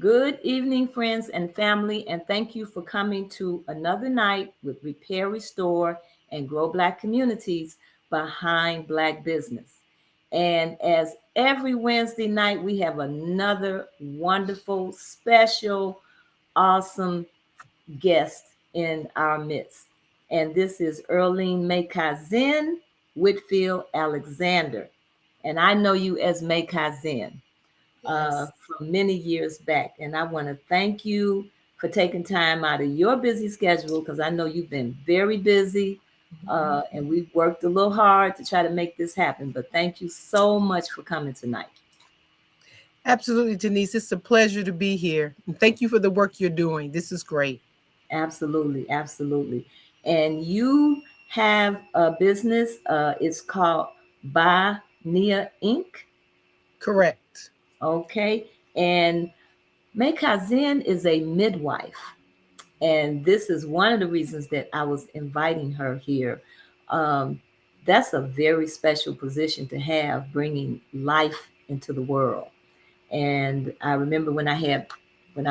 Good evening, friends and family, and thank you for coming to another night with Repair, Restore, and Grow Black Communities behind Black business. And as every Wednesday night, we have another wonderful, special, awesome guest in our midst. And this is Earline Mekazin, Whitfield Alexander. And I know you as Mekazin Yes. from many years back. And I want to thank you for taking time out of your busy schedule because I know you've been very busy and we've worked a little hard to try to make this happen. But thank you so much for coming tonight. Absolutely, Denise. It's a pleasure to be here. And thank you for the work you're doing. This is great. Absolutely, absolutely. And you have a business, it's called By Nia Inc. Correct. Okay. And Mekazin is a midwife. And this is one of the reasons that I was inviting her here. Um, that's a very special position to have, bringing life into the world. And I remember when I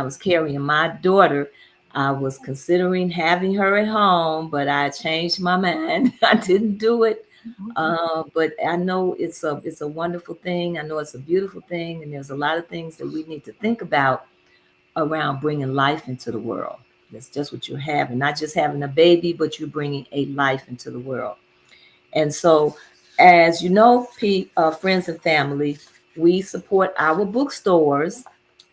was carrying my daughter, I was considering having her at home, but I changed my mind. I didn't do it. But I know it's a wonderful thing. I know it's a beautiful thing, and there's a lot of things that we need to think about around bringing life into the world. That's just what you're having, not just having a baby, but you're bringing a life into the world. And so, as you know, friends and family, we support our bookstores,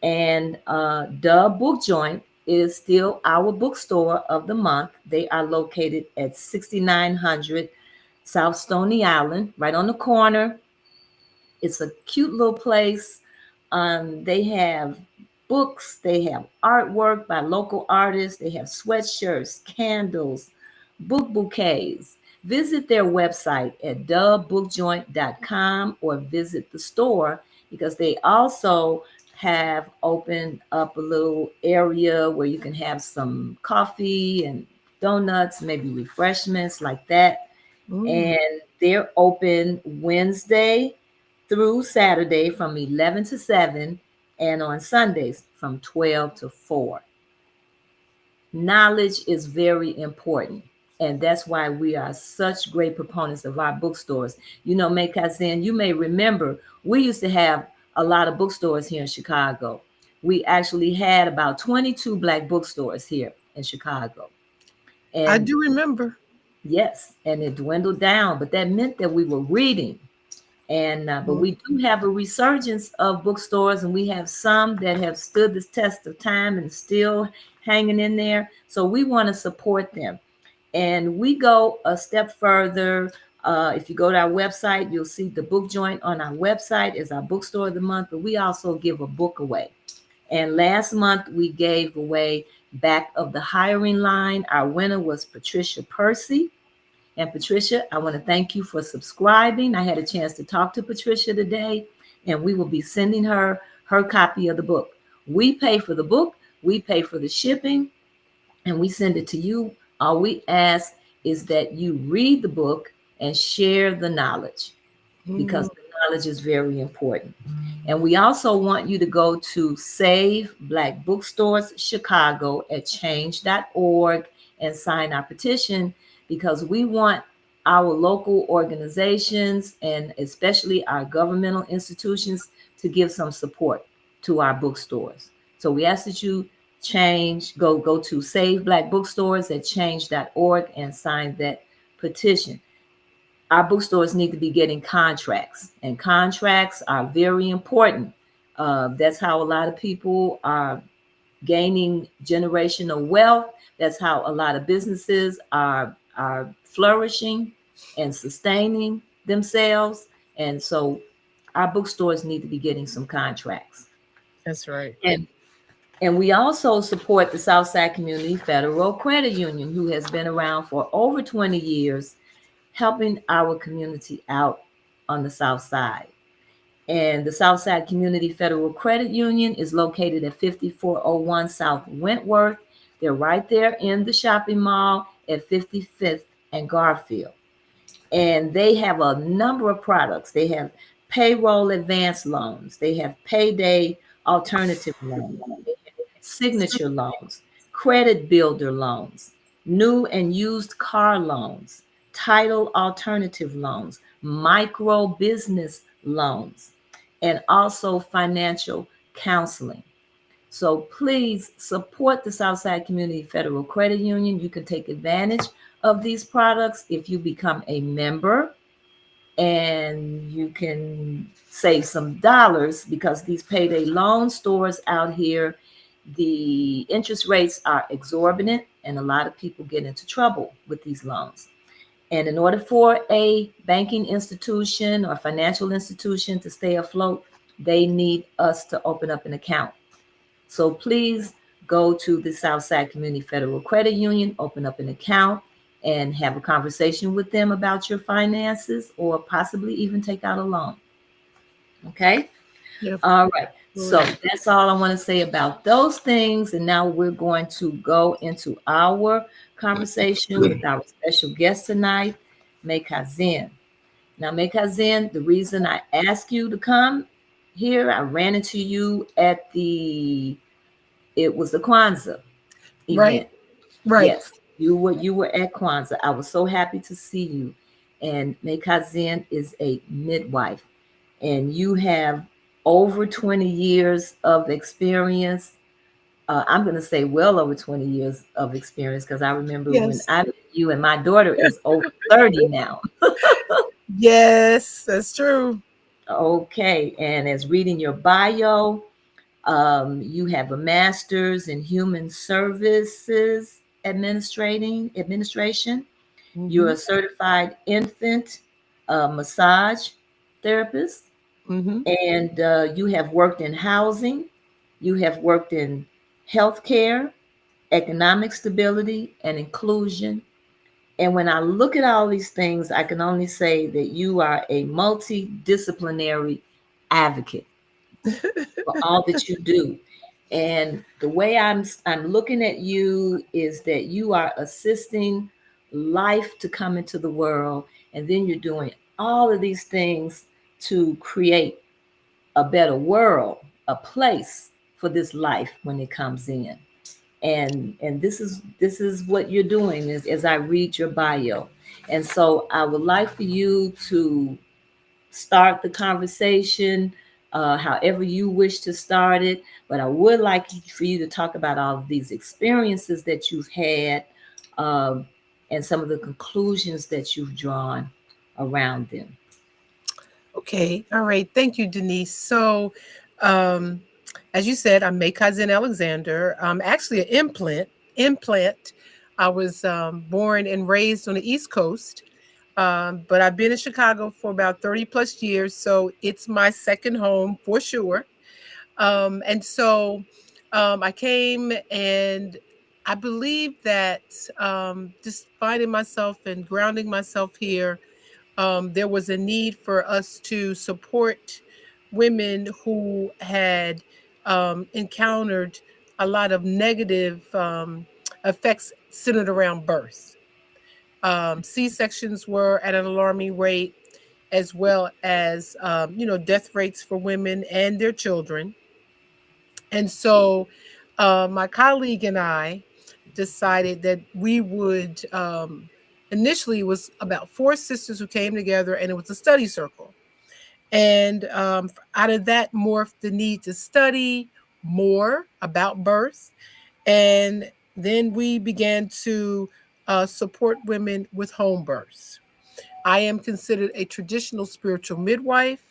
and the Book Joint is still our bookstore of the month. They are located at 6900 South Stony Island, right on the corner. It's a cute little place. They have books, they have artwork by local artists, they have sweatshirts, candles, book bouquets. Visit their website at thebookjoint.com or visit the store because they also have opened up a little area where you can have some coffee and donuts, maybe refreshments like that. Mm. And they're open Wednesday through Saturday from 11 to 7 and on Sundays from 12 to 4. Knowledge is very important. And that's why we are such great proponents of our bookstores. You know, Mekazin, you may remember we used to have a lot of bookstores here in Chicago. We actually had about 22 Black bookstores here in Chicago. I And do remember. yes, and it dwindled down, but that meant that we were reading. And but Mm. we do have a resurgence of bookstores, and we have some that have stood the test of time and still hanging in there. So we want to support them, and we go a step further. If you go to our website, you'll see the Book Joint on our website is our bookstore of the month. But we also give a book away. And last month we gave away Back of the Hiring Line. Our winner was Patricia Percy. And Patricia, I want to thank you for subscribing. I had a chance to talk to Patricia today, and we will be sending her her copy of the book. We pay for the book, we pay for the shipping, and we send it to you. All we ask is that you read the book and share the knowledge because Mm. the knowledge is very important. And we also want you to go to Save Black Bookstores Chicago at change.org and sign our petition because we want our local organizations and especially our governmental institutions to give some support to our bookstores. So we ask that you go to Save Black Bookstores at change.org and sign that petition. Our bookstores need to be getting contracts, and contracts are very important. That's how a lot of people are gaining generational wealth. That's how a lot of businesses are flourishing and sustaining themselves. And so our bookstores need to be getting some contracts. That's right. And and we also support the Southside Community Federal Credit Union, who has been around for over 20 years helping our community out on the South Side. And the Southside Community Federal Credit Union is located at 5401 South Wentworth. They're right there in the shopping mall at 55th and Garfield. And they have a number of products. They have payroll advance loans, they have payday alternative loan, signature loans, credit builder loans, new and used car loans, title alternative loans, micro business loans, and also financial counseling. So please support the Southside Community Federal Credit Union. You can take advantage of these products if you become a member, and you can save some dollars because these payday loan stores out here, the interest rates are exorbitant and a lot of people get into trouble with these loans. And in order for a banking institution or financial institution to stay afloat, they need us to open up an account. So please go to the Southside Community Federal Credit Union, open up an account, and have a conversation with them about your finances or possibly even take out a loan. Okay? Yep. All right. So that's all I want to say about those things. And now we're going to go into our conversation with our special guest tonight, Mekazin. Now, Mekazin, the reason I asked you to come here, I ran into you at it was the Kwanzaa Right. event. Right. Yes, you were at Kwanzaa. I was so happy to see you. And Mekazin is a midwife, and you have over 20 years of experience. I'm going to say well over 20 years of experience because I remember when Yes. I met you, and my daughter is over 30 now. Yes, that's true. Okay, and as reading your bio, you have a master's in human services administration. You're Mm-hmm. a certified infant massage therapist, Mm-hmm. and you have worked in housing. You have worked in healthcare, economic stability, and inclusion. And when I look at all these things, I can only say that you are a multidisciplinary advocate for all that you do. And the way I'm looking at you is that you are assisting life to come into the world, and then you're doing all of these things to create a better world, a place for this life when it comes in. And this is what you're doing is as I read your bio. And so I would like for you to start the conversation however you wish to start it. But I would like for you to talk about all of these experiences that you've had, um, and some of the conclusions that you've drawn around them. Okay. All right. Thank you, Denise. So, um, as you said, I'm Mekazin Alexander. I'm actually an implant. I was born and raised on the East Coast, but I've been in Chicago for about 30 plus years. So it's my second home for sure. And so I came, and I believe that just finding myself and grounding myself here, there was a need for us to support women who had encountered a lot of negative effects centered around birth. C-sections were at an alarming rate, as well as death rates for women and their children. And so my colleague and I decided that we would initially, it was about four sisters who came together, and it was a study circle. And out of that morphed the need to study more about birth. And then we began to support women with home births. I am considered a traditional spiritual midwife.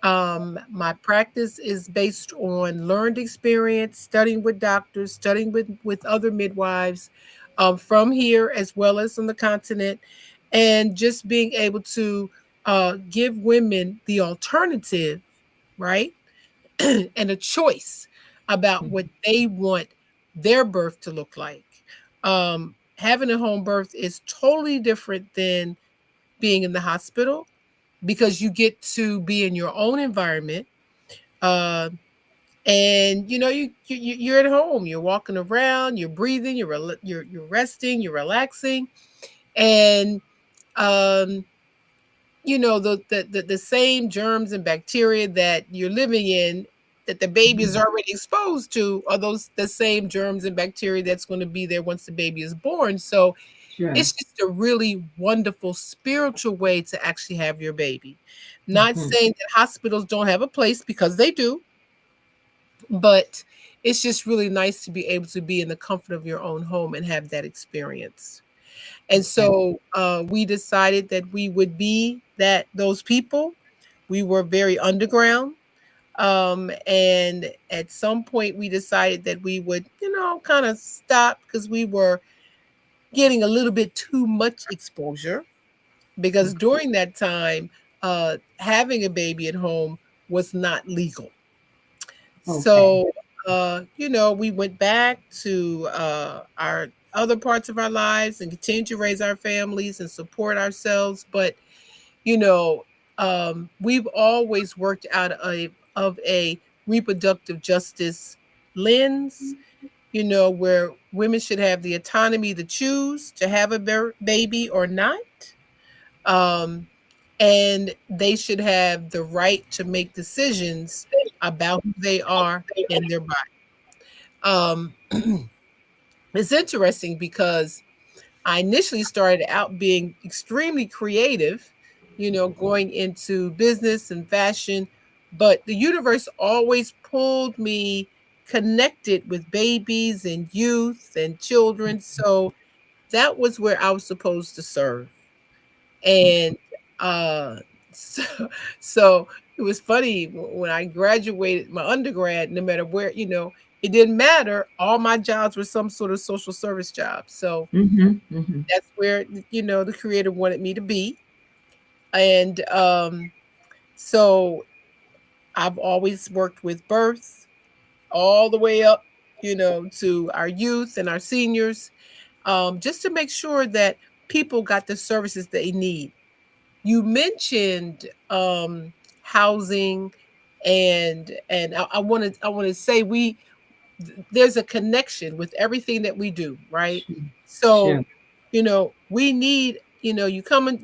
My practice is based on learned experience, studying with doctors, studying with other midwives from here as well as on the continent, and just being able to give women the alternative, right? And a choice about what they want their birth to look like. Having a home birth is totally different than being in the hospital because you get to be in your own environment. Uh, and you're at home. You're walking around. You're breathing. You're resting. You're relaxing, and um, the same germs and bacteria that you're living in, that the baby is Mhm. already exposed to are those the same germs and bacteria that's going to be there once the baby is born. So Sure. it's just a really wonderful spiritual way to actually have your baby. Not Mhm. saying that hospitals don't have a place, because they do, but it's just really nice to be able to be in the comfort of your own home and have that experience. And Okay. so we decided that we would be those people. We were very underground. And at some point we decided that we would, kind of stop, because we were getting a little bit too much exposure, because Okay. during that time, having a baby at home was not legal. Okay. So, we went back to our other parts of our lives and continued to raise our families and support ourselves. But, you know, we've always worked out of a reproductive justice lens, where women should have the autonomy to choose to have a baby or not. Um, and they should have the right to make decisions about who they are in their body. Um, it's interesting because I initially started out being extremely creative, going into business and fashion, but the universe always pulled me connected with babies and youth and children. So that was where I was supposed to serve. And uh so, so it was funny when I graduated my undergrad, no matter where, it didn't matter. All my jobs were some sort of social service job. So Mhm. Mhm. that's where, the creator wanted me to be. And so I've always worked with birth all the way up, to our youth and our seniors, just to make sure that people got the services they need. You mentioned housing, and I want to say there's a connection with everything that we do, right? Sure. So, Sure. we need, you come in,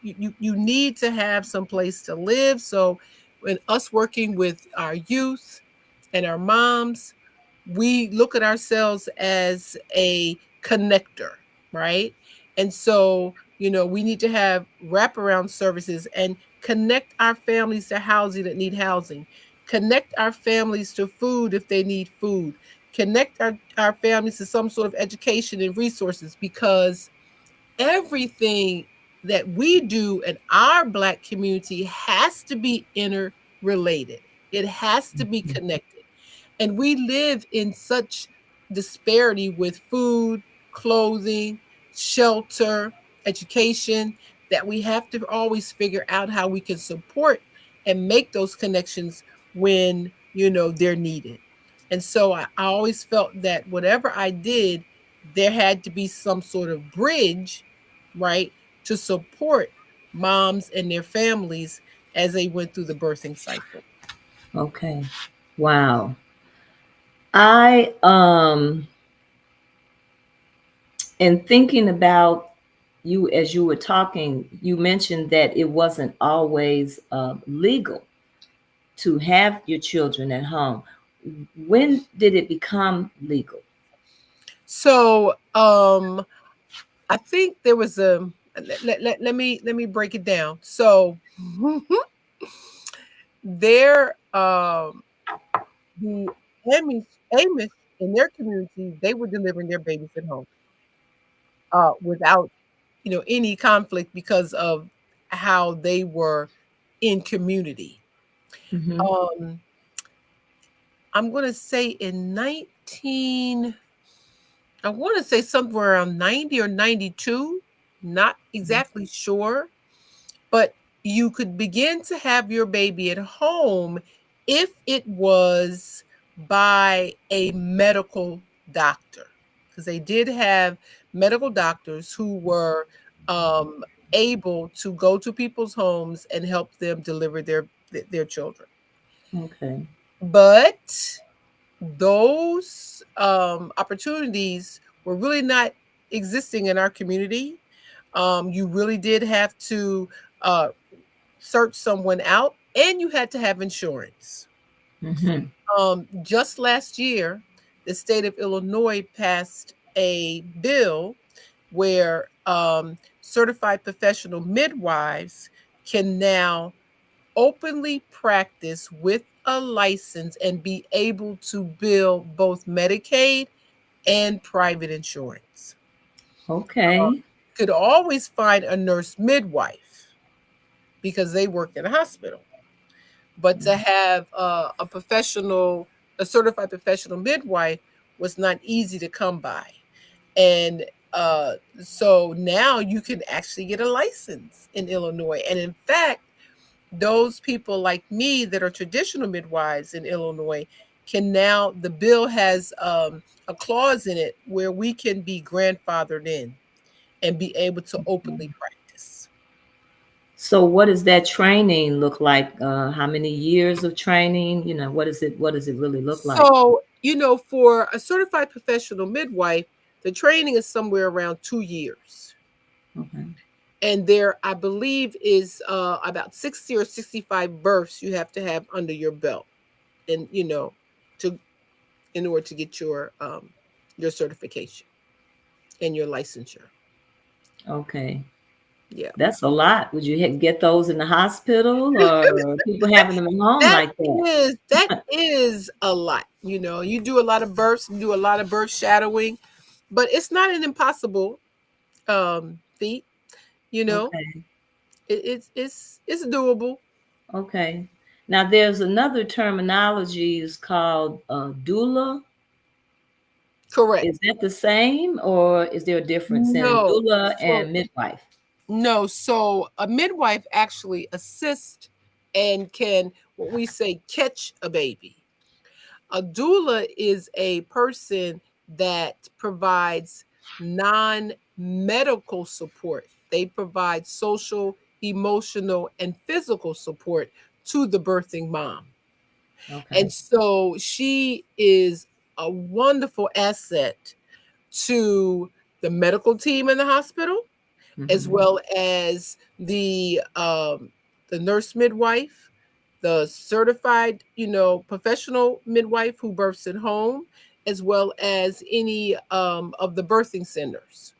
you need to have some place to live. So when us working with our youth and our moms, we look at ourselves as a connector, right? And so, we need to have wraparound services and connect our families to housing that need housing, connect our families to food if they need food, connect our families to some sort of education and resources, because everything that we do in our Black community has to be interrelated. It has to be Mhm. connected. And we live in such disparity with food, clothing, shelter, education, that we have to always figure out how we can support and make those connections when, they're needed. And so I always felt that whatever I did, there had to be some sort of bridge, right, to support moms and their families as they went through the birthing cycle. Okay. Wow. I in thinking about you as you were talking, you mentioned that it wasn't always legal to have your children at home. When did it become legal? So, I think there was a let me break it down. So there the Amish Amish in their community, they were delivering their babies at home without any conflict, because of how they were in community. Hmm. Um I'm gonna say in 19, I want to say somewhere around 90 or 92, not exactly sure. But you could begin to have your baby at home if it was by a medical doctor, because they did have medical doctors who were um, able to go to people's homes and help them deliver their children. Okay. But those opportunities were really not existing in our community. You really did have to uh, search someone out, and you had to have insurance. Mm-hmm. Just last year, the state of Illinois passed a bill where certified professional midwives can now openly practice with a license and be able to bill both Medicaid and private insurance. Okay. Could always find a nurse midwife because they work in a hospital, but to have a certified professional midwife was not easy to come by. And so now you can actually get a license in Illinois. And in fact, those people like me that are traditional midwives in Illinois can now, the bill has a clause in it where we can be grandfathered in and be able to openly practice. So what does that training look like? How many years of training? What does it really look like? So, for a certified professional midwife, the training is somewhere around 2 years. Okay. And there, I believe, is about 60 or 65 births you have to have under your belt, and to in order to get your certification and your licensure. Okay. Yeah. That's a lot. Would you get those in the hospital or people having them at home That like that? that is a lot. You do a lot of births, you do a lot of birth shadowing, but it's not an impossible feat. You know, Okay. it's doable. Okay. Now there's another terminology is called doula. Correct. Is that the same or is there a difference in No. doula So and midwife? no. So a midwife actually assists and can, what we say, catch a baby. A doula is a person that provides non medical support. They provide social, emotional, and physical support to the birthing mom. And Okay. so she is a wonderful asset to the medical team in the hospital, as Hmm. well as the nurse midwife, the certified, professional midwife who births at home, as well as any of the birthing centers.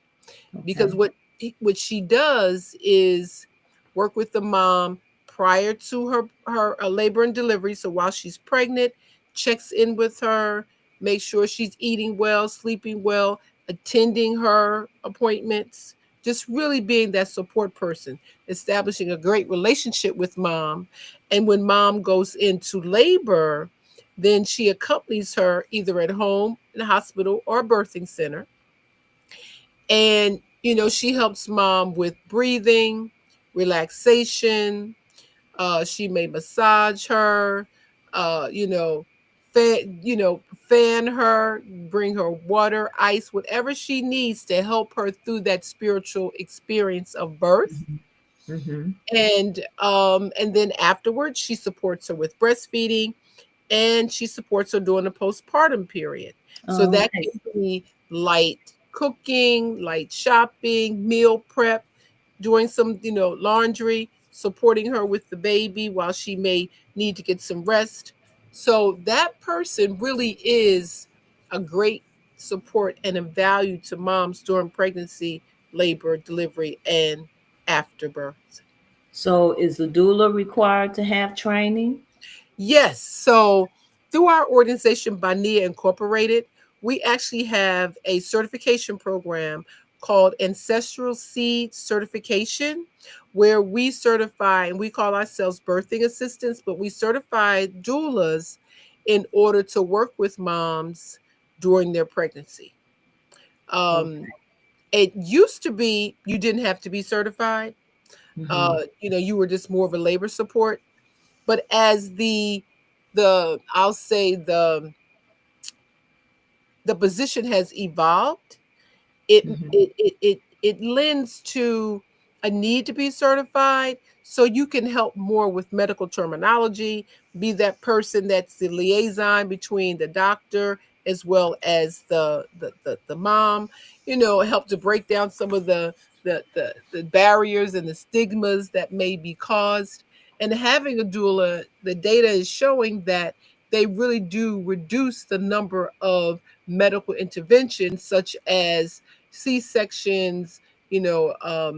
Because Okay. what she does is work with the mom prior to her labor and delivery. So while she's pregnant, checks in with her, make sure she's eating well, sleeping well, attending her appointments, just really being that support person, establishing a great relationship with mom. And when mom goes into labor, then she accompanies her either at home, in the hospital, or birthing center. And, she helps mom with breathing, relaxation. She may massage her, uh, you know, fan her, bring her water, ice, whatever she needs to help her through that spiritual experience of birth. Hmm. And then afterwards, she supports her with breastfeeding, and she supports her during the postpartum period. So Oh, that okay. can be light cooking, light shopping, meal prep, doing some, laundry, supporting her with the baby while she may need to get some rest. So that person really is a great support and a value to moms during pregnancy, labor, delivery, and after birth. So is the doula required to have training? Yes. So through our organization, Bania Incorporated, we actually have a certification program called Ancestral Seed Certification, where we certify, and we call ourselves birthing assistants, but we certify doulas in order to work with moms during their pregnancy. Um, Okay. it used to be you didn't have to be certified. Hmm. You were just more of a labor support. But as the I'll say the position has evolved, it Hmm. it lends to a need to be certified so you can help more with medical terminology, be that person that's the liaison between the doctor as well as the mom, help to break down some of the barriers and the stigmas that may be caused. And having a doula, the data is showing that they really do reduce the number of medical interventions, such as C-sections, you know, uh,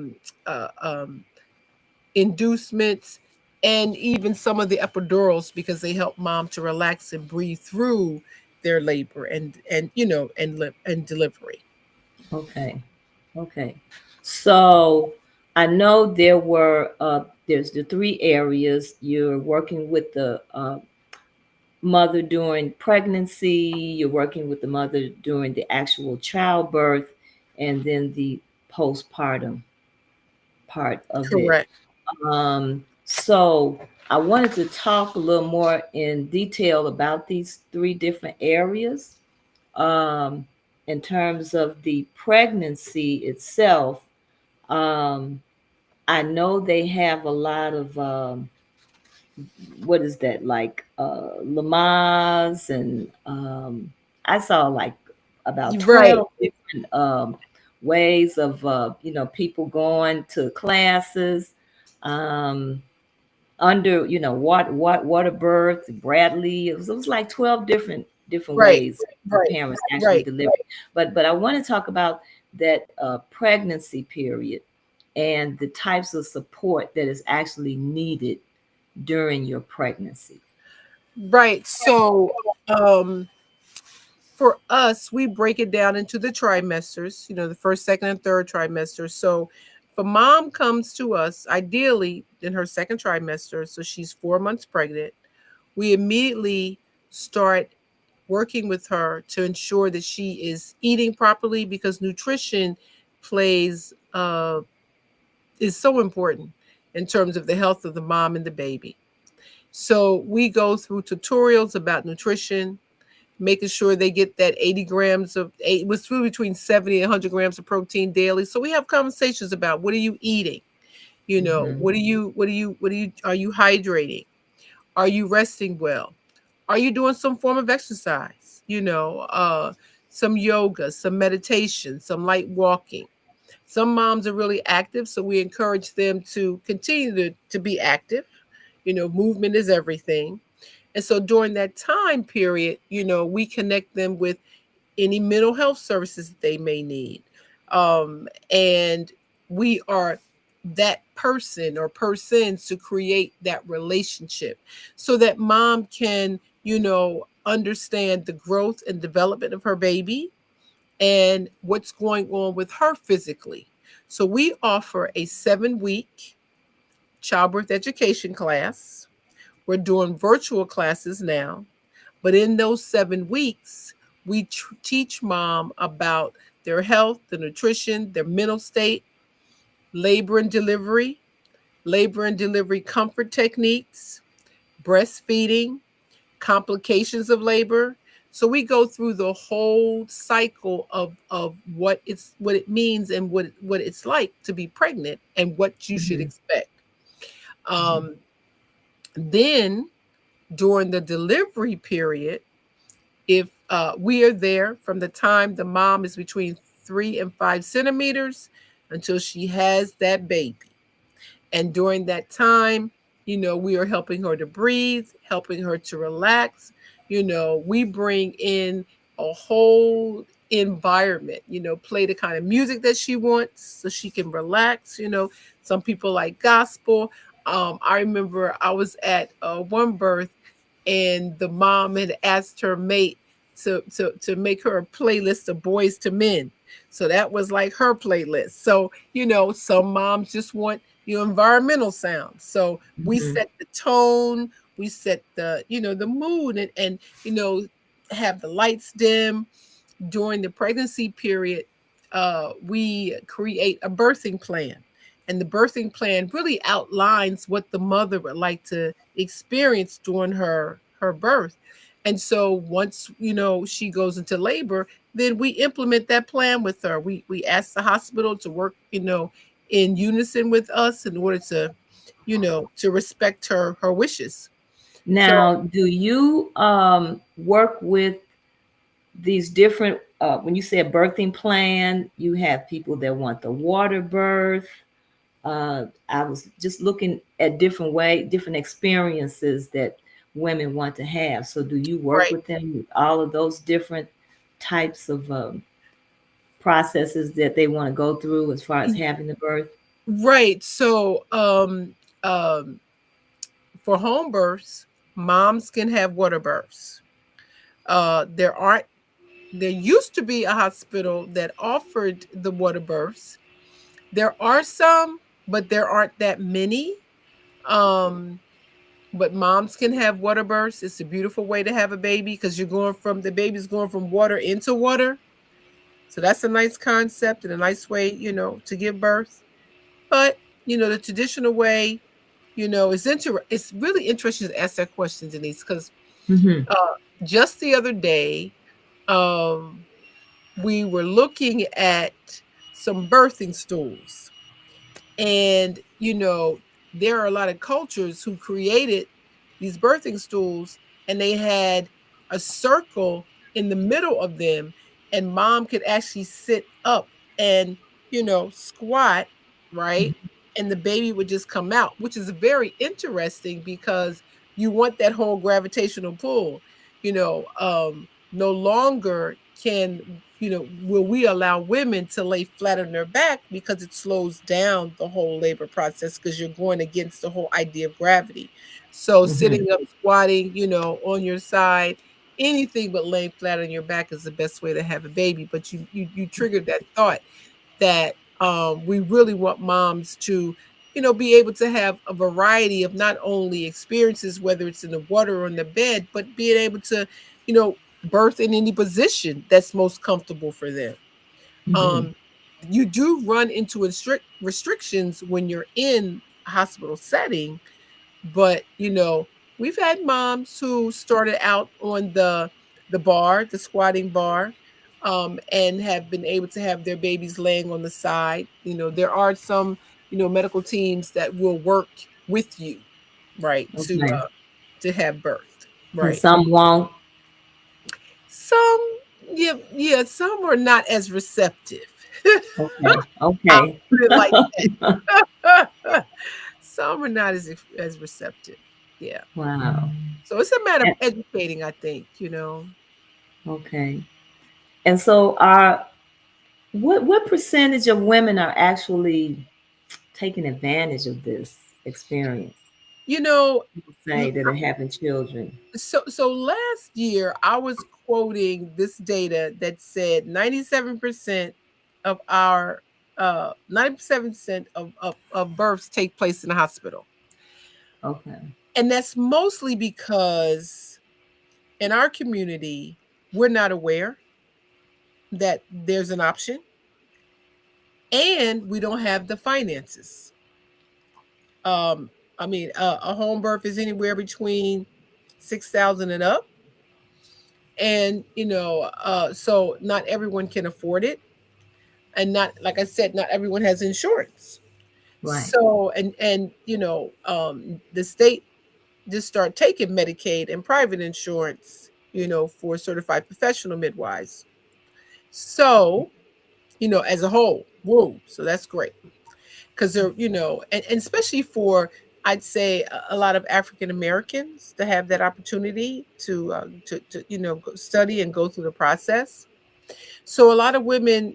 um, inducements, and even some of the epidurals, because they help mom to relax and breathe through their labor and and delivery. Okay. Okay. So I know there's the three areas. You're working with the mother during pregnancy, you're working with the mother during the actual childbirth, and then the postpartum part of it. Correct. So I wanted to talk a little more in detail about these three different areas. Um, in terms of the pregnancy itself, um, I know they have a lot of what is that like Lamaze and I saw like about Right, 12 different ways of people going to classes um under what water birth Bradley, it was like 12 different right, ways the right, parents actually right. deliver. But I want to talk about that pregnancy period and the types of support that is actually needed during your pregnancy. Right. So, for us, we break it down into the trimesters, the first, second, and third trimester. So, if a mom comes to us, ideally in her second trimester, so she's 4 months pregnant, we immediately start working with her to ensure that she is eating properly, because nutrition plays is so important in terms of the health of the mom and the baby. So we go through tutorials about nutrition, making sure they get that 80 grams of eight was through between 70 and 100 grams of protein daily. So we have conversations about, what are you eating? Hmm. Are you hydrating? Are you resting well? Are you doing some form of exercise? Some yoga, some meditation, some light walking. Some moms are really active, so we encourage them to continue to be active. Movement is everything. And so during that time period, we connect them with any mental health services that they may need. And we are that person or persons to create that relationship, so that mom can, understand the growth and development of her baby and what's going on with her physically. So we offer a 7-week childbirth education class. We're doing virtual classes now, but in those 7 weeks, we teach mom about their health, the nutrition, their mental state, labor and delivery, labor and delivery comfort techniques, breastfeeding, complications of labor. So we go through the whole cycle of what it means and what it's like to be pregnant and what you should Hmm. expect. Hmm. Um, then during the delivery period, if we are there from the time the mom is between 3 and 5 centimeters until she has that baby. And during that time, we are helping her to breathe, helping her to relax. We bring in a whole environment, play the kind of music that she wants so she can relax. Some people like gospel. I remember I was at one birth, and the mom had asked her mate to make her a playlist of Boys to Men. So that was like her playlist. So, some moms just want environmental sounds. So we Hmm. set the tone, we set the mood, and have the lights dim. During the pregnancy period, we create a birthing plan. And the birthing plan really outlines what the mother would like to experience during her birth. And so once she goes into labor, then we implement that plan with her. We ask the hospital to work in unison with us in order to respect her wishes. So Now, do you work with these different when you say a birthing plan, you have people that want the water birth. I was just looking at different experiences that women want to have. So, do you work Right. with them with all of those different types of processes that they want to go through as far as having the birth? Right. So, um, for home births, moms can have water births. There aren't. There used to be a hospital that offered the water births. There are some, but there aren't that many. Um, but moms can have water births. It's a beautiful way to have a baby because the baby's going from water into water. So that's a nice concept and a nice way, to give birth. But, the traditional way, it's really interesting to ask that question, Denise, because Mm-hmm. uh, just the other day, um, we were looking at some birthing stools. And, there are a lot of cultures who created these birthing stools, and they had a circle in the middle of them, and mom could actually sit up and, squat, right? And the baby would just come out, which is very interesting because you want that whole gravitational pull. No longer will we allow women to lay flat on their back because it slows down the whole labor process because you're going against the whole idea of gravity. So Mm-hmm. sitting up, squatting, on your side, anything but laying flat on your back is the best way to have a baby. But you triggered that thought that we really want moms to, be able to have a variety of not only experiences, whether it's in the water or in the bed, but being able to, birth in any position that's most comfortable for them. Mm-hmm. Um, you do run into restrictions when you're in a hospital setting, but we've had moms who started out on the squatting bar, and have been able to have their babies laying on the side. There are some medical teams that will work with you, right, Okay. to have birth, And right. some won't. Some, yeah, yeah, some are not as receptive. Okay. I'll Okay. put it like that. Some are not as receptive. Yeah. Wow. So it's a matter of And- educating, I think. Okay. And so, what percentage of women are actually taking advantage of this experience? You know, People say that are having children. so last year I was quoting this data that said 97% of our 97% of births take place in the hospital. Okay. And that's mostly because in our community, we're not aware that there's an option, and we don't have the finances. Um, I mean, a home birth is anywhere between 6,000 and up, and so not everyone can afford it, and not like I said, not everyone has insurance. Right. So and the state just start taking Medicaid and private insurance, for certified professional midwives. So as a whole, whoa, so that's great because they're, and especially for, I'd say, a lot of African Americans to have that opportunity to study and go through the process. So a lot of women,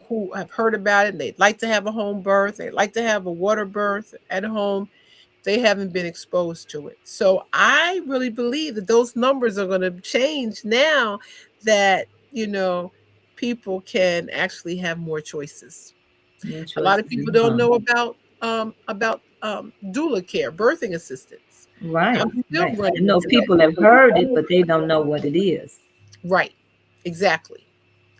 who have heard about it, and they'd like to have a home birth, they'd like to have a water birth at home, they haven't been exposed to it. So I really believe that those numbers are going to change now that, people can actually have more choices. More A lot of choices people at don't home. know about doula care, birthing assistance. Right. I'm still Right. I running know into that. people have heard it, but they don't know what it is. Right. Exactly.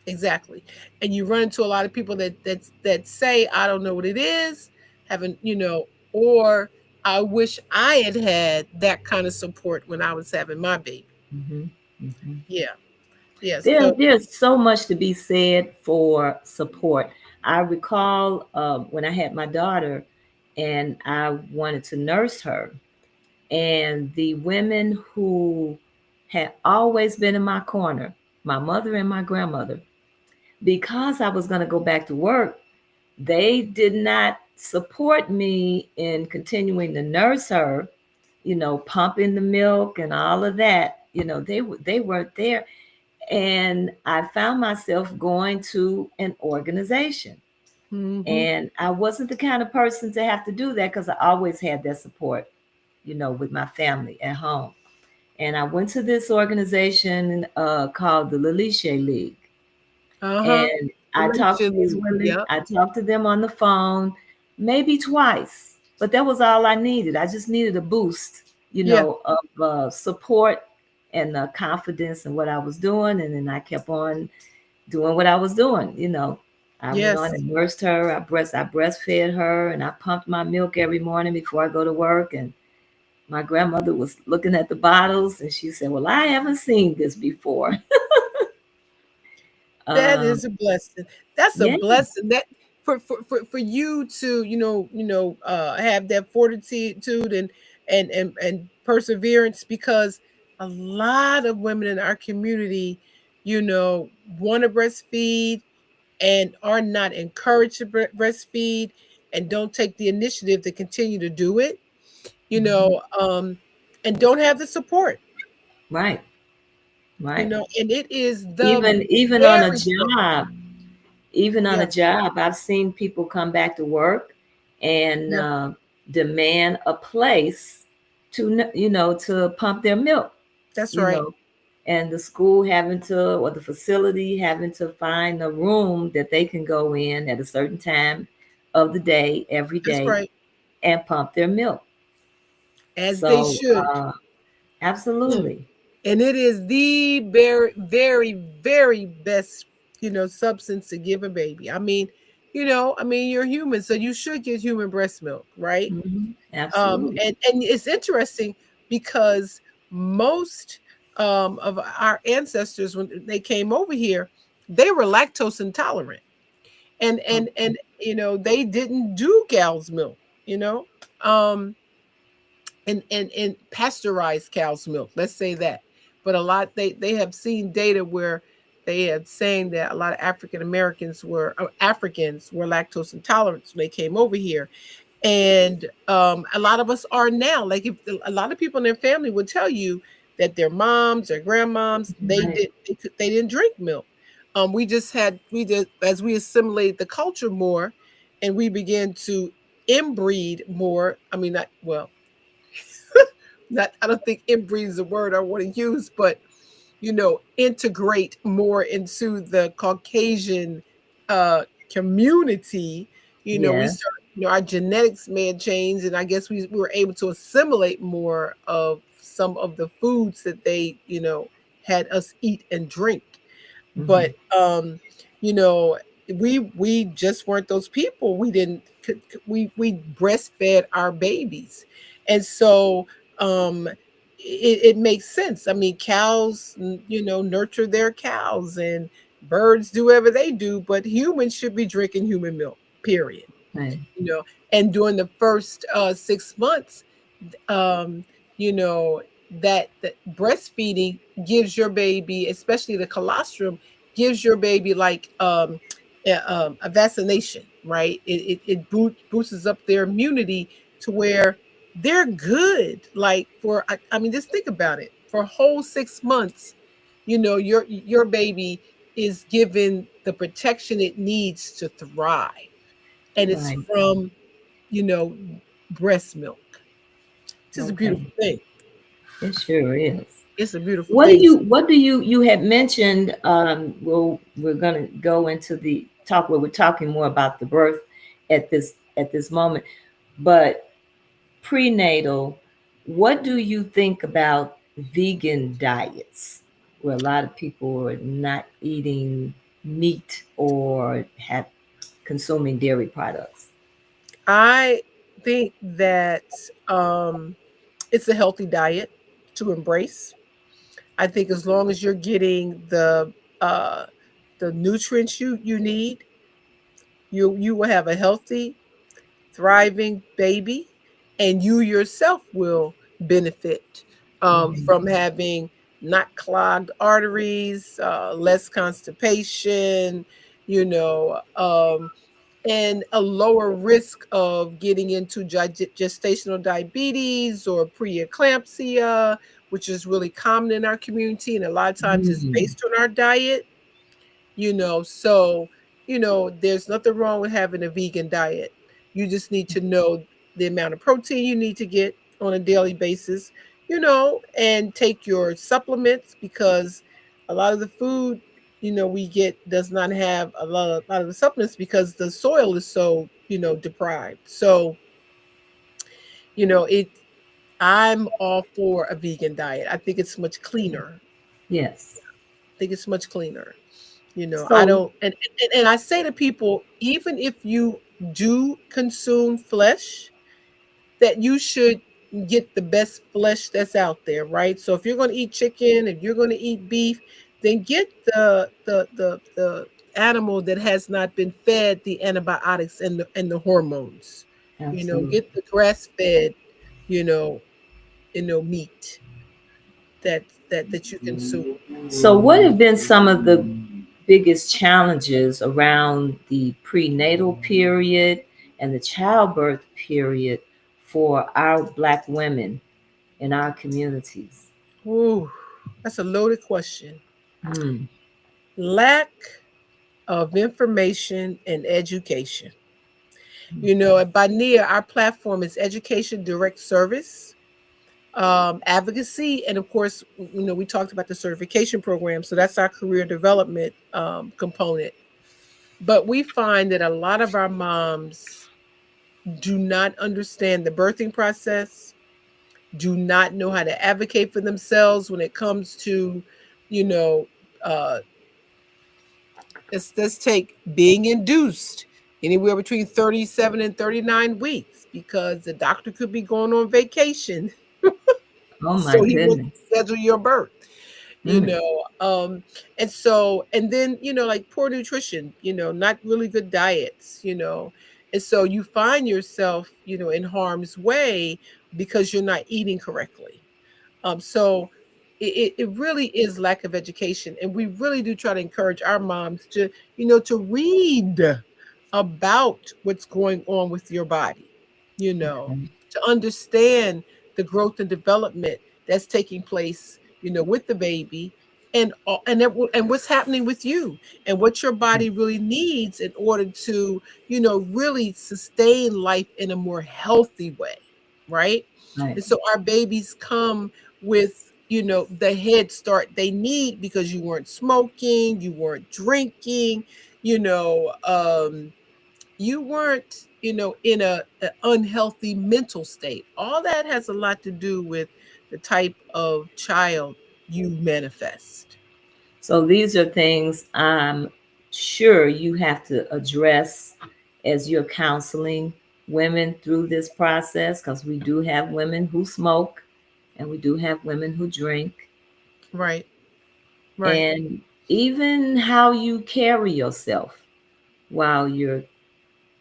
Exactly. And you run into a lot of people that say, I don't know what it is, haven't, or I wish I had that kind of support when I was having my baby. Hmm. Hmm. Yeah. Yeah. There, So there's so much to be said for support. I recall when I had my daughter and I wanted to nurse her, and the women who had always been in my corner, my mother and my grandmother, because I was going to go back to work, they did not support me in continuing to nurse her, pumping the milk and all of that. They weren't there. And I found myself going to an organization. Mm-hmm. And I wasn't the kind of person to have to do that because I always had that support, with my family at home. And I went to this organization called the Lelishe League. Uh-huh. And I talked to these Allegedly. women. Yep. I talked to them on the phone, maybe twice, but that was all I needed. I just needed a boost, Yeah. of support and confidence in what I was doing. And then I kept on doing what I was doing. I went on Yes. and nursed her. I breastfed her, and I pumped my milk every morning before I go to work. And my grandmother was looking at the bottles, and she said, "Well, I haven't seen this before." That um, is a blessing. That's a yeah, blessing. That for you to, have that fortitude and perseverance, because a lot of women in our community, want to breastfeed and are not encouraged to breastfeed, and don't take the initiative to continue to do it, mhm, and don't have the support, right, right. and it is the Even on a very struggle. job, Yeah, I've seen people come back to work and yeah, demand a place to pump their milk, that's you right. know, and the school having to, or the facility having to find a room that they can go in at a certain time of the day, every That's day, right. and pump their milk. As they So, should. Mm. absolutely. And it is the very, very, very best, substance to give a baby. I mean, you're human, so you should get human breast milk, right? Absolutely. And it's interesting because most of our ancestors, when they came over here, they were lactose intolerant, and they didn't do cow's milk, you know. Um, and pasteurized cow's milk. Let's say that. But a lot, they have seen data where they have saying that a lot of Africans were lactose intolerant when they came over here, and a lot of us are now. Like, if a lot of people in their family would tell you that their moms or grandmoms, Right. they didn't drink milk. We did, as we assimilated the culture more, and we began to inbreed more. I mean, not well, not, I don't think inbreed is a word I want to use, but integrate more into the Caucasian community. We Yes. started, our genetics may have changed, and I guess we were able to assimilate more of some of the foods that they, had us eat and drink. Hmm. But you know, we just weren't those people. We didn't we breastfed our babies, and so it makes sense. I mean, cows, nurture their cows, and birds do whatever they do, but humans should be drinking human milk. Period. Right. You know, and during the first 6 months, um, you know, that breastfeeding gives your baby, especially the colostrum, gives your baby like a vaccination, right? It boosts up their immunity to where they're good. Like, I mean, just think about it. For a whole 6 months, your baby is given the protection it needs to thrive, and it's Right. from you know breast milk. It's just a Okay. beautiful thing. It sure is. It's a beautiful What do thing. you what do you had mentioned, well, we're gonna go into the talk where we're talking more about the birth at this moment, but prenatal, what do you think about vegan diets where a lot of people are not eating meat or have consuming dairy products? I think that it's a healthy diet to embrace. I think as long as you're getting uh, the nutrients you need, you will have a healthy, thriving baby, and you yourself will benefit Mhm. from having not clogged arteries, less constipation, you know, and a lower risk of getting into gestational diabetes or preeclampsia, which is really common in our community. And a lot of times it's Mm, based on our diet, so there's nothing wrong with having a vegan diet. You just need to know the amount of protein you need to get on a daily basis, and take your supplements, because a lot of the food we get does not have a lot of the supplements, because the soil is so deprived. So it I'm all for a vegan diet. I think it's much cleaner. yes. I think it's much cleaner. I So, don't, and I say to people, even if you do consume flesh, that you should get the best flesh that's out there, right? So if you're going to eat chicken, if you're going to eat beef, then get the animal that has not been fed the antibiotics and the hormones. absolutely. Get the grass fed, you know, meat that you consume. So, what have been some of the biggest challenges around the prenatal period and the childbirth period for our Black women in our communities? Ooh, that's a loaded question. Mm, Lack of information and education. At Bania, our platform is education, direct service, advocacy, and of course, we talked about the certification program. So that's our career development component. But we find that a lot of our moms do not understand the birthing process, do not know how to advocate for themselves when it comes to, you know, uh, let's take being induced anywhere between 37 and 39 weeks, because the doctor could be going on vacation. oh my So he wants goodness. to schedule your birth, you Mm, know. And then, like poor nutrition, not really good diets, and so you find yourself, in harm's way because you're not eating correctly. So it really is lack of education. And we really do try to encourage our moms to read about what's going on with your body, okay. to understand the growth and development that's taking place, with the baby, and what's happening with you, and what your body really needs in order to, really sustain life in a more healthy way, right? Right. And so our babies come with, the head start they need, because you weren't smoking, you weren't drinking, you know, you weren't, in a unhealthy mental state. All that has a lot to do with the type of child you manifest. So these are things I'm sure you have to address as you're counseling women through this process, because we do have women who smoke and we do have women who drink, Right, right, and even how you carry yourself while you're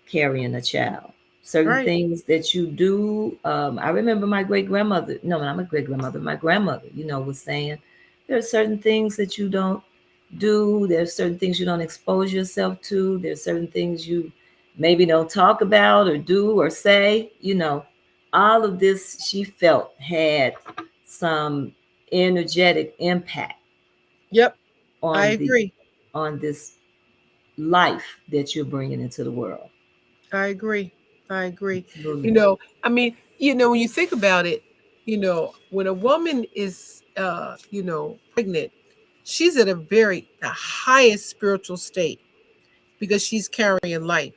carrying a child. Certain right. things that you do. I remember my great grandmother, no, not my great grandmother, my grandmother, was saying there are certain things that you don't do. There's certain things you don't expose yourself to. There's certain things you maybe don't talk about or do or say. All of this she felt had some energetic impact Yep, I on the agree. on this life that you're bringing into the world. I agree. I agree. Absolutely. You know, I mean, when you think about it, when a woman is, pregnant, she's at the highest spiritual state, because she's carrying life.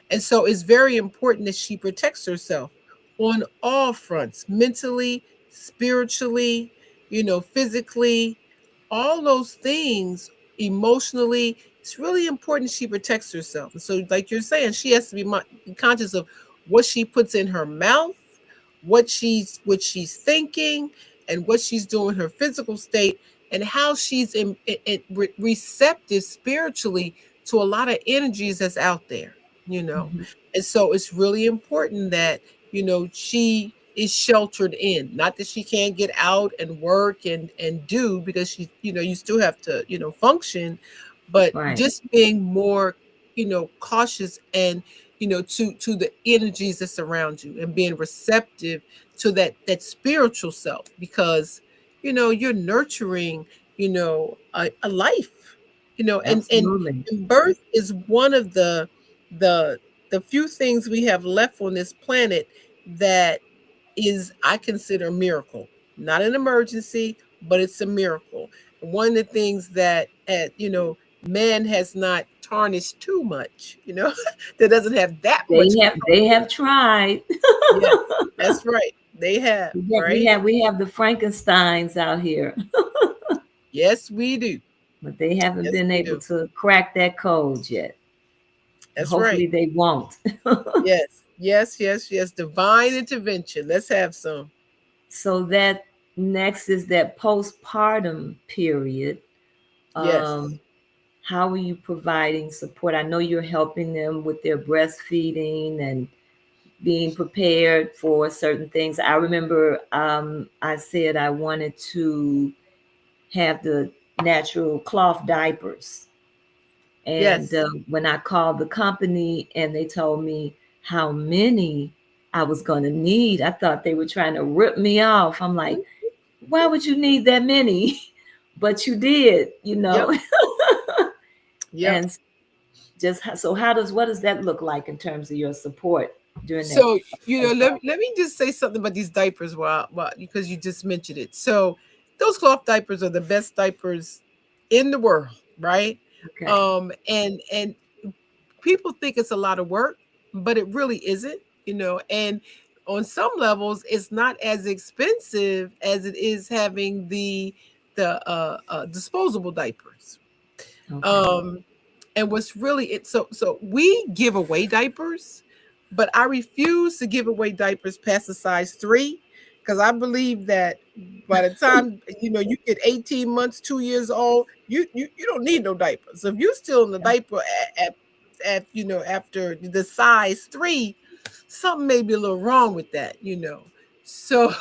And so it's very important that she protects herself on all fronts, mentally, spiritually, physically, all those things, emotionally. It's really important she protects herself. And so, like you're saying, she has to be conscious of what she puts in her mouth, what she's thinking, and what she's doing, her physical state, and how she's receptive spiritually to a lot of energies that's out there, you know. Mhm. And so it's really important that, she is sheltered in. Not that she can't get out and work and do, because she, you still have to, function, but Right. just being more cautious and to the energies that surround you, and being receptive to that spiritual self, because you're nurturing a life, Absolutely. and birth is one of the the few things we have left on this planet that is, I consider, a miracle. Not an emergency, but it's a miracle. One of the things that man has not tarnished too much, that doesn't have that much They control. have tried. Yes, that's right. They have, right? We have the Frankensteins out here, Yes, we do. but they haven't Yes, been we able do. to crack that code yet. And That's right. hopefully they won't. Yes, yes, yes, yes. Divine intervention. Let's have some. So that next is that postpartum period. Yes, Um, how are you providing support? I know you're helping them with their breastfeeding and being prepared for certain things. I remember I said I wanted to have the natural cloth diapers. And yes. when I called the company and they told me how many I was going to need, I thought they were trying to rip me off. I'm like, Mhm. why would you need that many? But you did, you Yep, know. yep. And so what does that look like in terms of your support during that So, postpartum? let me just say something about these diapers because you just mentioned it. So, those cloth diapers are the best diapers in the world, right? Okay. And people think it's a lot of work, but it really isn't, and on some levels it's not as expensive as it is having the disposable diapers. Okay. Um, and what's really it so we give away diapers, but I refuse to give away diapers past the size 3, because I believe that by the time you get 18 months, 2 years old, you don't need no diapers. So if you're still in the diaper at after the size 3, something may be a little wrong with that. So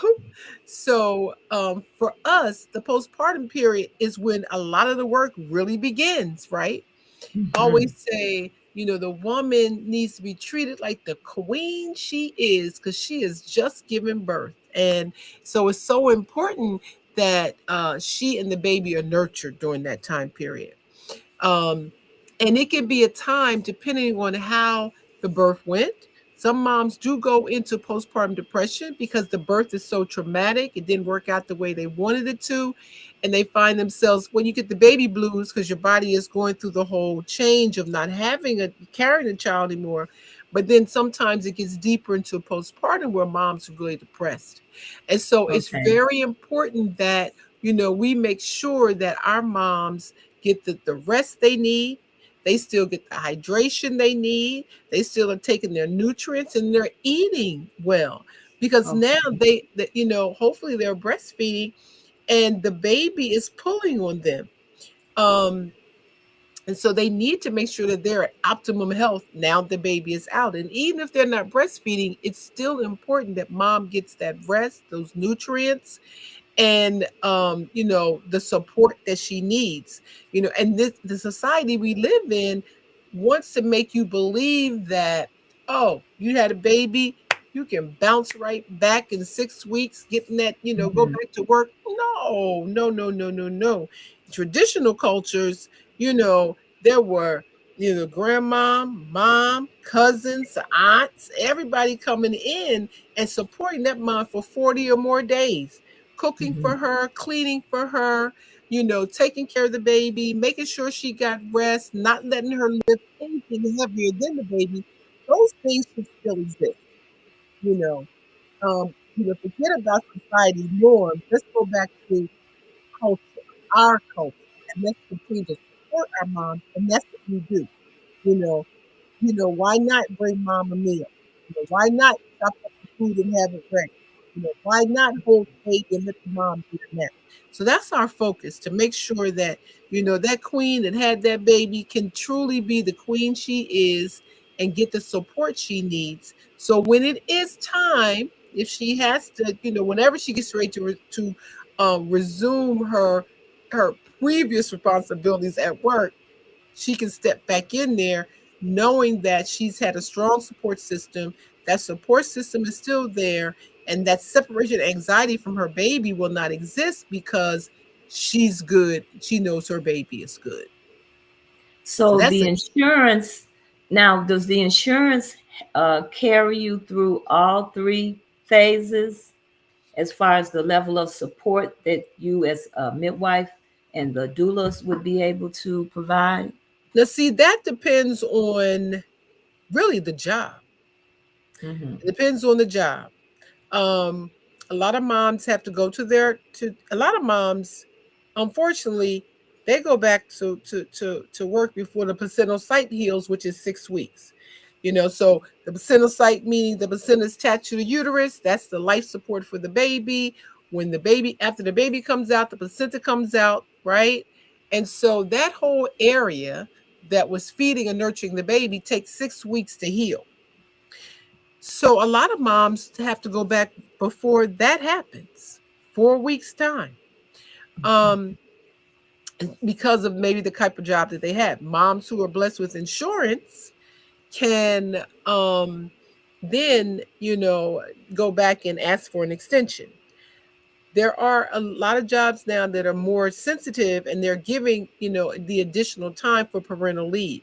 for us, the postpartum period is when a lot of the work really begins, right? Hmm. Always say, the woman needs to be treated like the queen she is, because she is just giving birth. And so it's so important that she and the baby are nurtured during that time period. Um, and it can be a time, depending on how the birth went. Some moms do go into postpartum depression because the birth is so traumatic. It didn't work out the way they wanted it to. And they find themselves, when you get the baby blues, because your body is going through the whole change of not carrying a child anymore. But then sometimes it gets deeper into postpartum where moms are really depressed. And so it's Okay. very important that, we make sure that our moms get the rest they need. They still get the hydration they need. They still are taking their nutrients and they're eating well, because now Okay. hopefully they're breastfeeding and the baby is pulling on them. Um, and so they need to make sure that they're at optimum health now the baby is out. And even if they're not breastfeeding, it's still important that mom gets that rest, those nutrients, and the support that she needs. And the society we live in wants to make you believe that, oh, you had a baby, you can bounce right back in 6 weeks, getting that, go Hmm. back to work. No, no, no, no, no, no. Traditional cultures, there were grandma, mom, cousins, aunts, everybody coming in and supporting that mom for 40 or more days, cooking Hmm. for her, cleaning for her, taking care of the baby, making sure she got rest, not letting her lift anything heavier than the baby. Those things should still exist, you know. Forget about society norms. Let's go back to culture, our culture, and let's continue to support our moms, and that's what we do. You know, why not bring mom a meal? Why not chop up the food and have it ready? Why not hold the baby and let the mom do the nap? So that's our focus, to make sure that, that queen that had that baby can truly be the queen she is and get the support she needs. So when it is time, if she has to, whenever she gets ready to resume her previous responsibilities at work, she can step back in there knowing that she's had a strong support system. That support system is still there, and that separation anxiety from her baby will not exist because she's good. She knows her baby is good. So So that's the it. insurance, now, does the insurance carry you through all three phases as far as the level of support that you as a midwife and the doulas would be able to provide? Now, see, that depends on really the job. Mm-hmm. It depends on the job. Um, a lot of moms have to go to a lot of moms, unfortunately, they go back to work before the placental site heals, which is 6 weeks. So the placental site, meaning the placenta is attached to the uterus, that's the life support for the baby. When the baby, after the baby comes out, the placenta comes out, right? And so that whole area that was feeding and nurturing the baby takes 6 weeks to heal. So a lot of moms have to go back before that happens, 4 weeks time, um, because of maybe the type of job that they have. Moms who are blessed with insurance can then go back and ask for an extension. There are a lot of jobs now that are more sensitive, and they're giving the additional time for parental leave,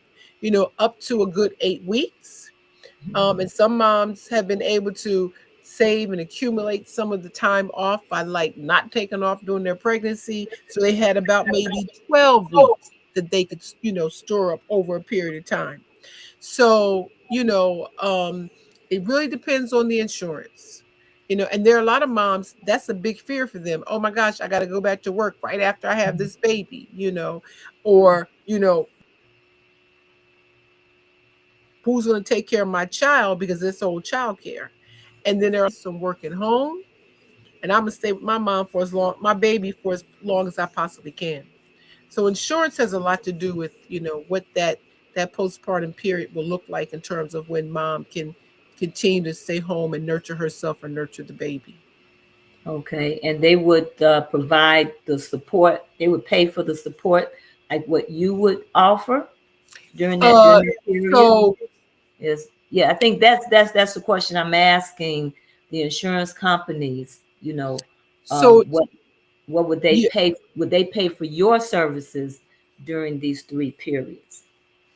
up to a good 8 weeks. And some moms have been able to save and accumulate some of the time off by like not taking off during their pregnancy. So they had about maybe 12 weeks that they could, store up over a period of time. So, it really depends on the insurance. And there are a lot of moms, that's a big fear for them. Oh my gosh, I got to go back to work right after I have this baby, or, who's going to take care of my child because it's old child care. And then there are some working home, and I'm gonna stay with my mom for as long, my baby for as long as I possibly can. So insurance has a lot to do with what that postpartum period will look like in terms of when mom can continue to stay home and nurture herself or nurture the baby. Okay, and they would provide the support. They would pay for the support, like what you would offer Uh, during that period. so Is yeah, I think that's the question I'm asking the insurance companies. so What would they yeah, pay? Would they pay for your services during these three periods?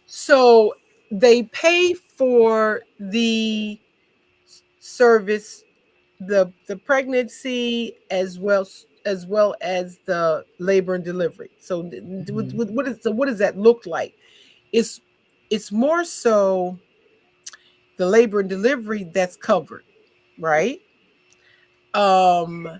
so they pay for the service, the pregnancy, as well as the labor and delivery. So Mhm. what does that look like? It's more so the labor and delivery that's covered, right? Um,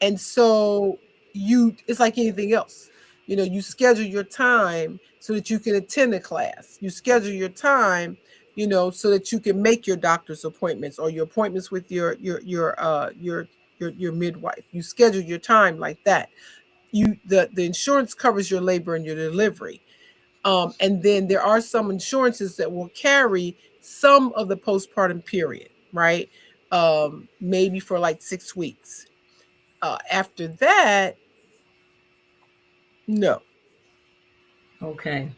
and so it's like anything else. You schedule your time so that you can attend a class. You schedule your time, so that you can make your doctor's appointments or your appointments with your midwife. You schedule your time like that. The insurance covers your labor and your delivery. And then there are some insurances that will carry some of the postpartum period, right? Maybe for like 6 weeks. After that, no. Okay,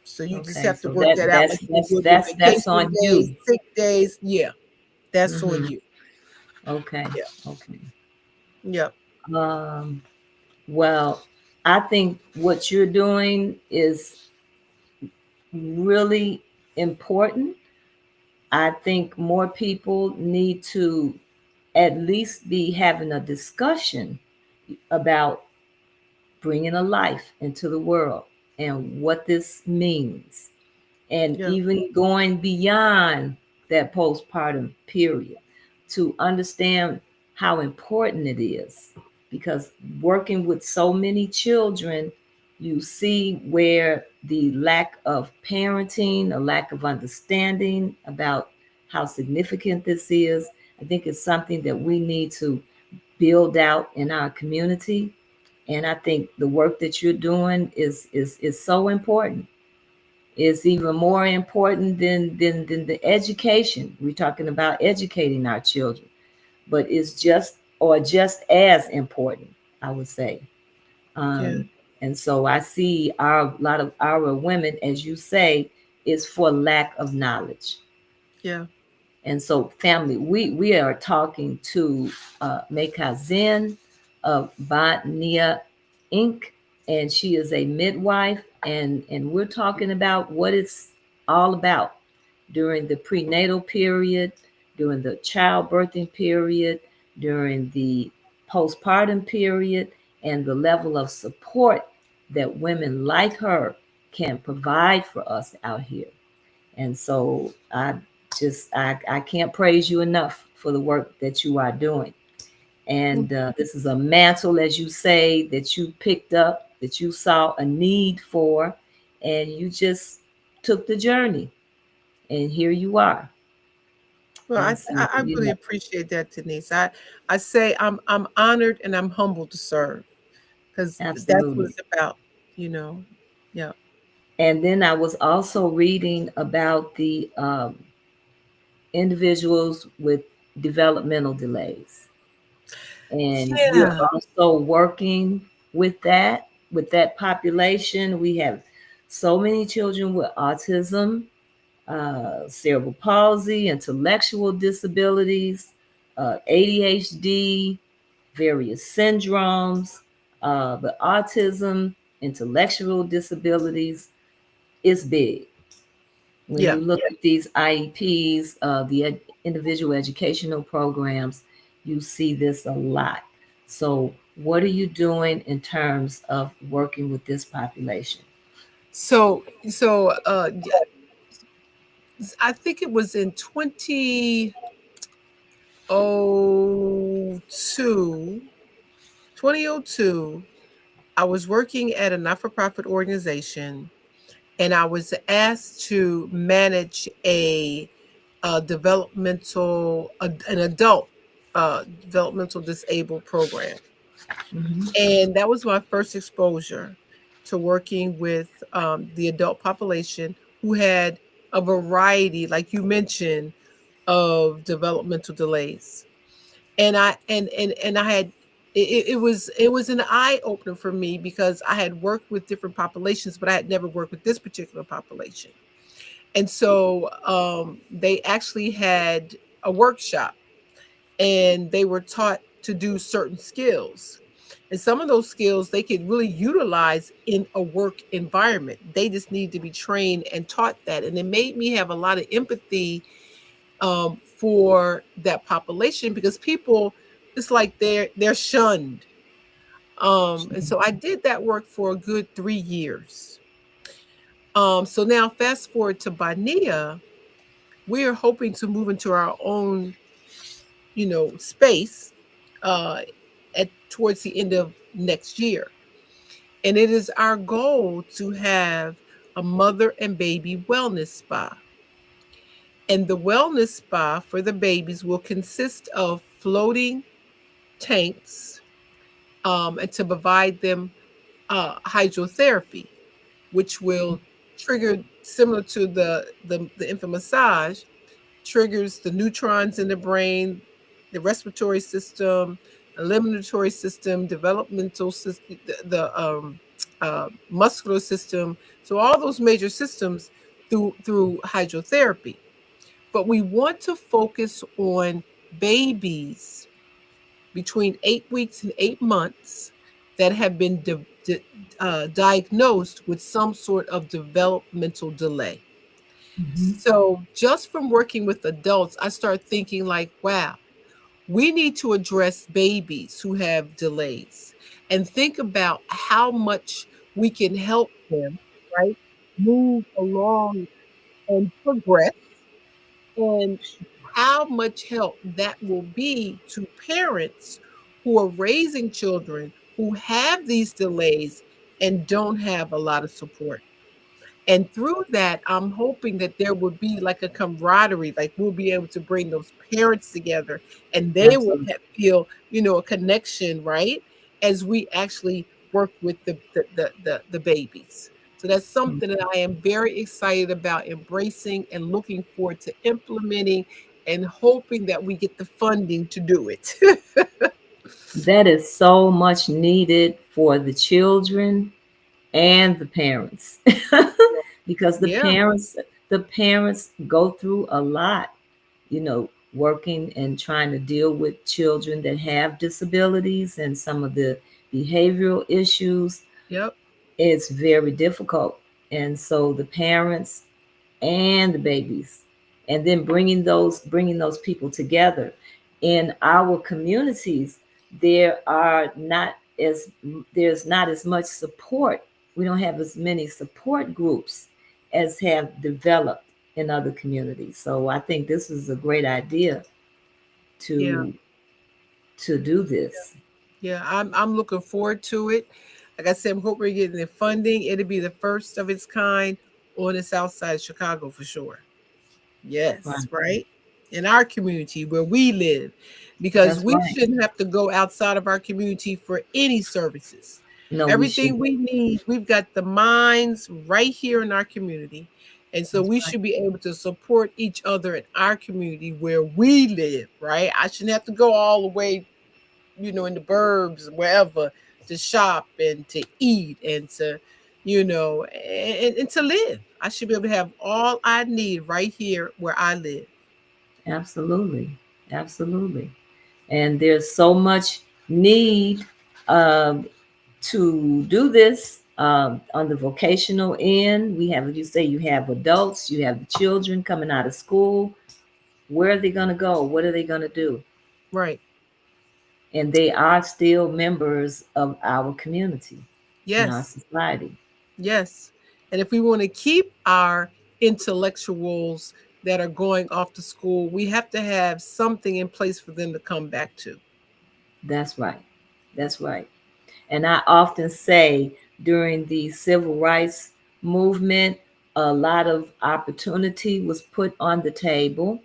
So you just okay. have to So work that out like you would your that's vacation on days, you. sick days. Yeah, that's on Hmm. you. Okay, Yeah, okay. yeah, Um, well, I think what you're doing is really important. I think more people need to at least be having a discussion about bringing a life into the world and what this means, and yeah, even going beyond that postpartum period to understand how important it is. Because working with so many children, you see where the lack of parenting, a lack of understanding about how significant this is. I think it's something that we need to build out in our community. And I think the work that you're doing is so important. It's even more important than the education. We're talking about educating our children, but it's just as important, I would say. yeah. Um, And so I see a lot of our women, as you say, is for lack of knowledge. Yeah. And so, family, we are talking to Mekazin of Botnia Inc., and she is a midwife, and we're talking about what it's all about during the prenatal period, during the childbirthing period, during the postpartum period, and the level of support that women like her can provide for us out here. And so I can't praise you enough for the work that you are doing. And this is a mantle, as you say, that you picked up, that you saw a need for, and you just took the journey. And here you are. Well, And so, I really appreciate that, Denise. I say I'm honored and I'm humbled to serve because that's what absolutely. it's about, you know. Yeah. And then I was also reading about the individuals with developmental delays. And you're Yeah. also working with that population. We have so many children with autism, cerebral palsy, intellectual disabilities, ADHD, various syndromes, but autism, intellectual disabilities is big. When Yeah. you look at these IEPs, individual educational programs, you see this a lot. So, what are you doing in terms of working with this population? So I think it was in 2002, 2002, I was working at a not-for-profit organization and I was asked to manage an adult developmental disabled program. Hmm. And that was my first exposure to working with the adult population who had a variety, like you mentioned, of developmental delays. And I had it was an eye opener for me because I had worked with different populations, but I had never worked with this particular population. And so they actually had a workshop and they were taught to do certain skills. And some of those skills they could really utilize in a work environment. They just need to be trained and taught that. And it made me have a lot of empathy for that population because people, it's like they're shunned. And so I did that work for a good 3 years. So now fast forward to Bania, we are hoping to move into our own, space uh, at towards the end of next year. And it is our goal to have a mother and baby wellness spa. And the wellness spa for the babies will consist of floating tanks and to provide them hydrotherapy, which will trigger, similar to the infant massage, triggers the neutrons in the brain, the respiratory system, eliminatory system, developmental system, muscular system. So all those major systems through hydrotherapy. But we want to focus on babies between 8 weeks and 8 months that have been diagnosed with some sort of developmental delay. Hmm. So just from working with adults, I start thinking like, wow, we need to address babies who have delays and think about how much we can help them, right? Move along and progress, and how much help that will be to parents who are raising children who have these delays and don't have a lot of support. And through that, I'm hoping that there would be like a camaraderie, like we'll be able to bring those parents together and they will Absolutely. feel, a connection, right? As we actually work with the babies. So that's something that I am very excited about embracing and looking forward to implementing and hoping that we get the funding to do it. That is so much needed for the children. and the parents. Because Yeah. the parents go through a lot, you know, working and trying to deal with children that have disabilities and some of the behavioral issues. Yep. It's very difficult. And so the parents and the babies, and then bringing those people together in our communities, there are not as there's not as much support. We don't have as many support groups as have developed in other communities. So I think this is a great idea Yeah. to do this. Yeah. I'm looking forward to it. Like I said, I'm hoping we're getting the funding. It'll be the first of its kind on the south side of Chicago for sure. Yes, Right. right. In our community where we live, because That's we right. shouldn't have to go outside of our community for any services. No, we Everything shouldn't. we need, we've got the minds right here in our community. And so That's we right. should be able to support each other in our community where we live, right? I shouldn't have to go all the way, in the burbs, wherever, to shop and to eat and to, and to live. I should be able to have all I need right here where I live. Absolutely. Absolutely. And there's so much need um, to do this on the vocational end. We have, you say, you have adults, you have the children coming out of school. Where are they going to go? What are they going to do? Right. And they are still members of our community and our Yes. society. Yes. And if we want to keep our intellectuals that are going off to school, we have to have something in place for them to come back to. That's right. That's right. And I often say during the civil rights movement, a lot of opportunity was put on the table,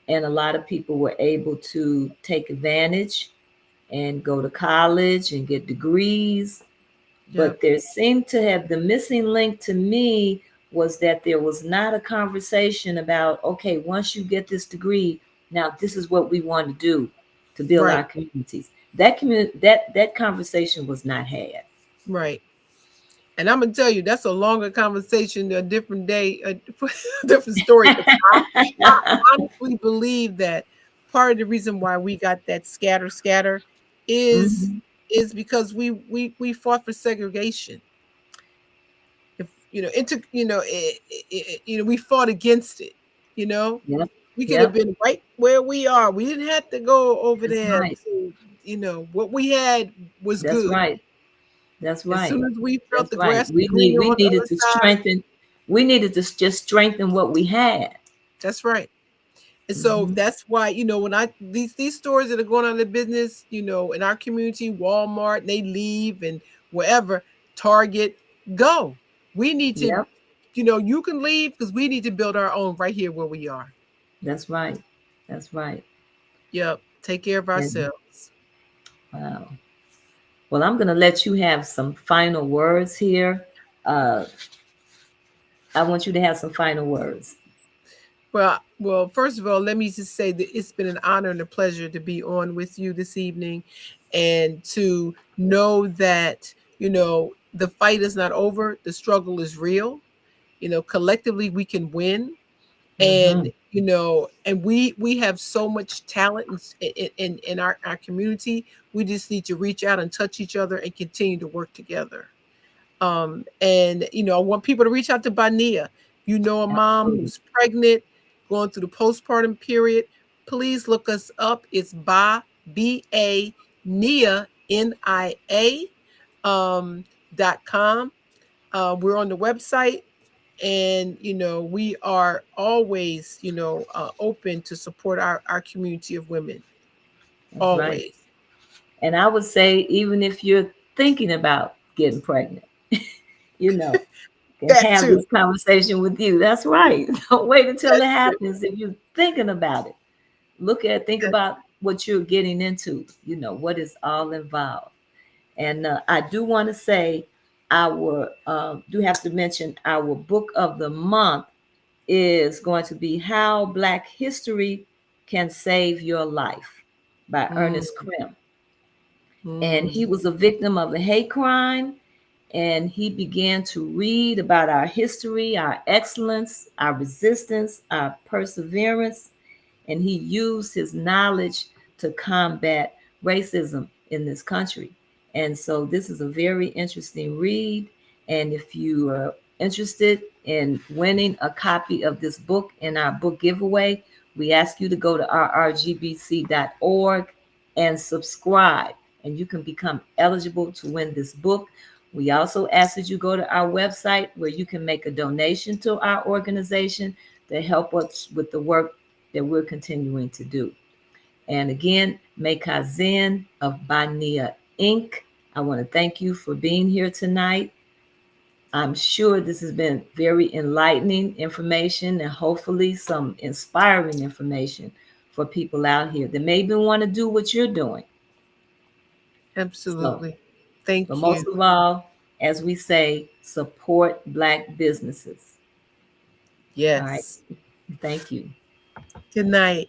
and a lot of people were able to take advantage and go to college and get degrees. Yep. But there seemed to have the missing link to me was that there was not a conversation about, okay, once you get this degree, now this is what we want to do to build our Right. communities. That conversation was not had. Right. And I'm gonna tell you, that's a longer conversation, a different day, a different story. Because I honestly believe that part of the reason why we got that scatter is Hmm. is because we fought for segregation. If we fought against it. You know, Yep. we could have Yep. been right where we are. We didn't have to go over That's there right. to, what we had was That's good. right. That's As right. soon as we felt That's the right. grass was greener We on the needed other to side, strengthen. We needed to just strengthen what we had. that's right. And so Hmm. that's why, when these stores that are going out of business, in our community, Walmart, they leave and wherever, Target, go. We need to, Yep. you can leave because we need to build our own right here where we are. That's right. That's right. Yep. Take care of And ourselves. wow. Well, I'm going to let you have some final words here. Uh, I want you to have some final words. Well, first of all, let me just say that it's been an honor and a pleasure to be on with you this evening and to know that, the fight is not over. The struggle is real. Collectively we can win. And, Hmm. and we have so much talent in our community. We just need to reach out and touch each other and continue to work together. And I want people to reach out to Bania. A mom Absolutely. who's pregnant, going through the postpartum period. Please look us up. It's BA Nia NIA .com. We're on the website, and we are always open to support our community of women. That's right. Always. And I would say, even if you're thinking about getting pregnant, you know, can That have too. this conversation with you. That's right. Don't wait until That it too. happens. If you're thinking about it, think That, about what you're getting into, what is all involved. And I do want to say, do have to mention our book of the month is going to be How Black History Can Save Your Life by mm, Ernest Krim. And mm, he was a victim of a hate crime, and he began to read about our history, our excellence, our resistance, our perseverance, and he used his knowledge to combat racism in this country. And so this is a very interesting read. And if you are interested in winning a copy of this book in our book giveaway, we ask you to go to rrgbc.org and subscribe, and you can become eligible to win this book. We also ask that you go to our website where you can make a donation to our organization to help us with the work that we're continuing to do. And again, Mekazin of Bania Inc., I want to thank you for being here tonight. I'm sure this has been very enlightening information and hopefully some inspiring information for people out here that maybe want to do what you're doing. So, Absolutely. but Thank most you. of all, as we say, support Black businesses. All right. Yes. Thank you. Good night.